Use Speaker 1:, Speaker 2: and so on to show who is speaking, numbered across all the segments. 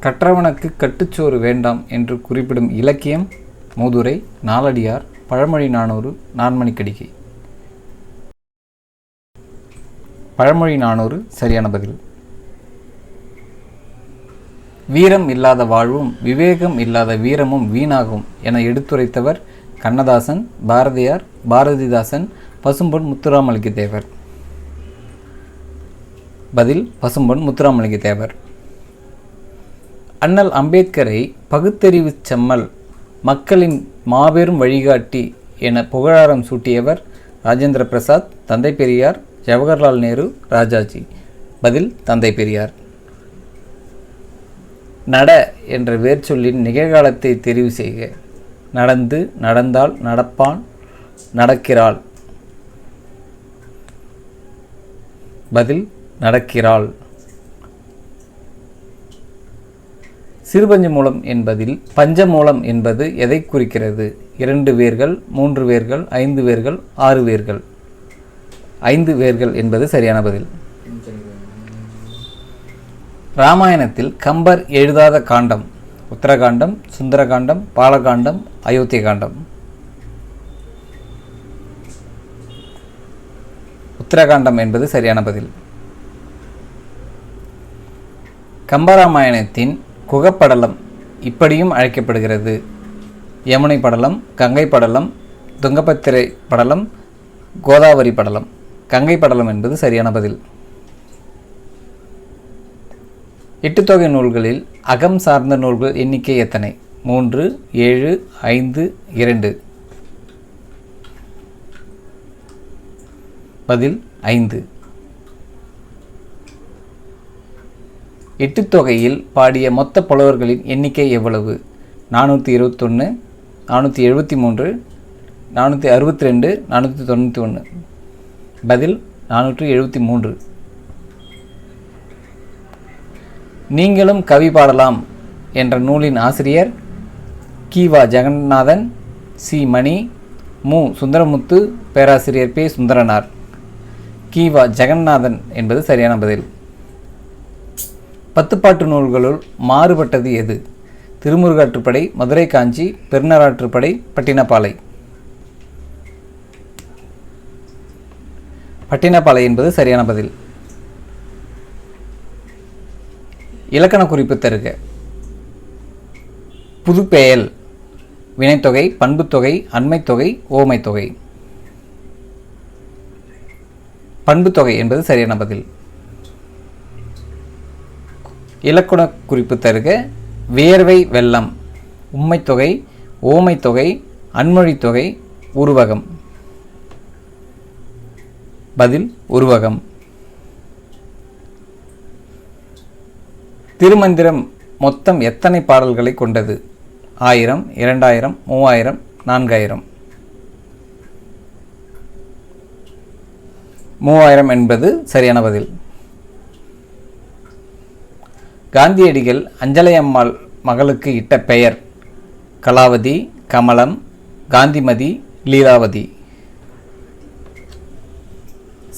Speaker 1: கற்றவனுக்கு கட்டுச்சோறு வேண்டாம் என்று குறிப்பிடும் இலக்கியம் மூதுரை, நாலடியார், பழமொழி 400, நான்மணிக்கடிகை. பழமொழி 400 சரியான பதில். வீரம் இல்லாத வாழ்வும் விவேகம் இல்லாத வீரமும் வீணாகும் என எடுத்துரைத்தவர் கண்ணதாசன், பாரதியார், பாரதிதாசன், பசும்பொன் முத்துராமலிங்க தேவர். பதில் பசும்பொன் முத்துராமலிங்க தேவர். அண்ணல் அம்பேத்கரை பகுத்தறிவு செம்மல், மக்களின் மாபெரும் வழிகாட்டி என புகழாரம் சூட்டியவர் ராஜேந்திர பிரசாத், தந்தை பெரியார், ஜவஹர்லால் நேரு, ராஜாஜி. பதில் தந்தை பெரியார். நட என்ற வேர்ச்சொல்லின் நிகழ்காலத்தை தெரிவு செய்க. நடந்து, நடந்தால், நடப்பான், நடக்கிறாள். பதில் நடக்கிறாள். சிறுபஞ்ச மூலம் என்பதில் பஞ்சமூலம் என்பது எதை குறிக்கிறது? 2 வேர்கள், 3 வேர்கள், 5 வேர்கள், 6 வேர்கள். 5 வேர்கள் என்பது சரியான பதில். ராமாயணத்தில் கம்பர் எழுதாத காண்டம்? உத்தரகாண்டம், சுந்தரகாண்டம், பாலகாண்டம், அயோத்திய காண்டம். உத்தரகாண்டம் என்பது சரியான பதில். கம்பராமாயணத்தின் குகப்படலம் இப்படியும் அழைக்கப்படுகிறது: யமுனை படலம், கங்கை படலம், துங்கபத்திரை படலம், கோதாவரி படலம். கங்கை படலம் என்பது சரியான பதில். 8 தொகை நூல்களில் அகம் சார்ந்த நூல்கள் எண்ணிக்கை எத்தனை? 3, 7, 5, 2. பதில் 5. 8 தொகையில் பாடிய மொத்த புலவர்களின் எண்ணிக்கை எவ்வளவு? 421, 473, 462, 491. பதில் 473. நீங்களும் கவி பாடலாம் என்ற நூலின் ஆசிரியர் கி.வா. ஜெகநாதன், சி. மணி, மு. சுந்தரமுத்து, பேராசிரியர் பே. சுந்தரனார். கி.வா. ஜெகநாதன் என்பது சரியான பதில். 10 பாட்டு நூல்களுள் மாறுபட்டது எது? திருமுருகாற்றுப்படை, மதுரை காஞ்சி, பெருநராற்றுப்படை, பட்டினப்பாலை. பட்டினப்பாலை என்பது சரியான பதில். இலக்கண குறிப்பு தருக. புதுப்பெயல் வினைத்தொகை, பண்புத்தொகை, அண்மைத்தொகை, ஓமைத்தொகை. பண்புத்தொகை என்பது சரியான பதில். இலக்கண குறிப்பு தருக. வியர்வை வெள்ளம் உம்மைத்தொகை, ஓமைத்தொகை, அன்மொழித்தொகை, உருவகம். பதில் உருவகம். திருமந்திரம் மொத்தம் எத்தனை பாடல்களை கொண்டது? 1000, 2000, 3000, 4000. 3000 என்பது சரியான பதில். காந்தியடிகள் அஞ்சலையம்மாள் மகளுக்கு இட்ட பெயர்? கலாவதி, கமலம், காந்திமதி, லீலாவதி.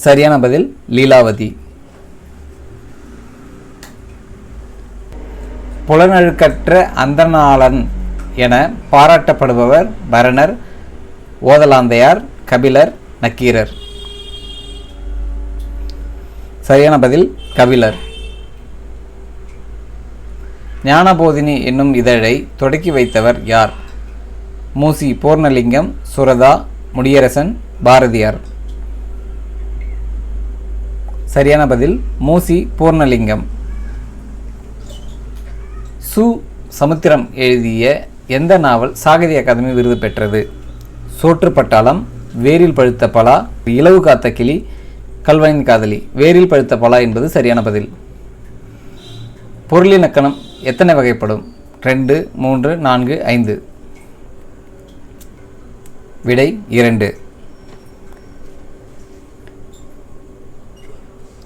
Speaker 1: சரியான பதில் லீலாவதி. புலனழுக்கற்ற அந்தணாளன் என பாராட்டப்படுபவர் பரணர், ஓதலாந்தையார், கபிலர், நக்கீரர். சரியான பதில் கபிலர். ஞானபோதினி என்னும் இதழை தொடக்கி வைத்தவர் யார்? மூசி பூர்ணலிங்கம், சுரதா, முடியரசன், பாரதியார். சரியான பதில் மூசி பூர்ணலிங்கம். சு. சமுத்திரம் எழுதிய எந்த நாவல் சாகித்ய அகாதமி விருது பெற்றது? சோற்றுப்பட்டாளம், வேரில் பழுத்த பலா, இலவு காத்த கிளி, கல்வனின் காதலி. வேரில் பழுத்த பலா என்பது சரியான பதில். பொருளிலக்கணம் எத்தனை வகைப்படும்? 2, 3, 4, 5. விடை 2.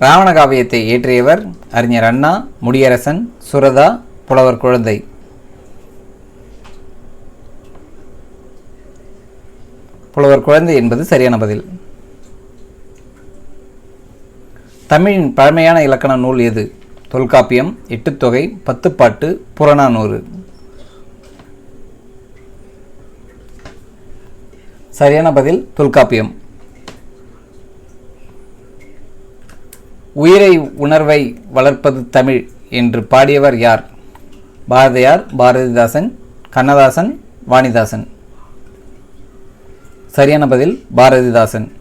Speaker 1: ராவண காவியத்தை இயற்றியவர் அறிஞர் அண்ணா, முடியரசன், சுரதா, புலவர் குழந்தை. புலவர் குழந்தை என்பது சரியான பதில். தமிழின் பழமையான இலக்கண நூல் எது? தொல்காப்பியம், எட்டுத்தொகை, பத்துப்பாட்டு, புறநானூறு. சரியான பதில் தொல்காப்பியம். உயிரை உணர்வை வளர்ப்பது தமிழ் என்று பாடியவர் யார்? பாரதியார், பாரதிதாசன், கண்ணதாசன், வாணிதாசன். சரியான பதில் பாரதிதாசன்.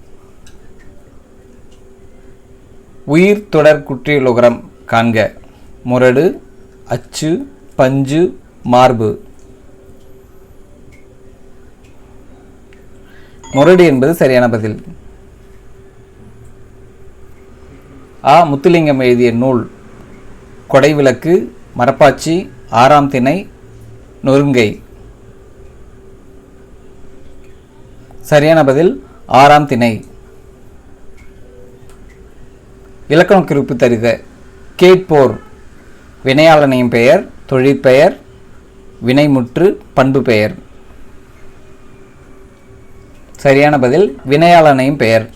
Speaker 1: உயிர் தொடர் குற்றியலுகரம் காண்க. முரடு, அச்சு, பஞ்சு, மார்பு. முரடு என்பது சரியான பதில். ஆ. முத்துலிங்கம் எழுதிய நூல். கொடைவிளக்கு, மரப்பாச்சி, ஆறாம் திணை, நொறுங்கை. சரியான பதில் ஆறாம் திணை. இலக்கண குறிப்பு தருக. கேட்போர் வினையாளனையும் பெயர், தொழிற்பெயர், வினைமுற்று, பண்பு பெயர். சரியான பதில் வினையாளனையும் பெயர்.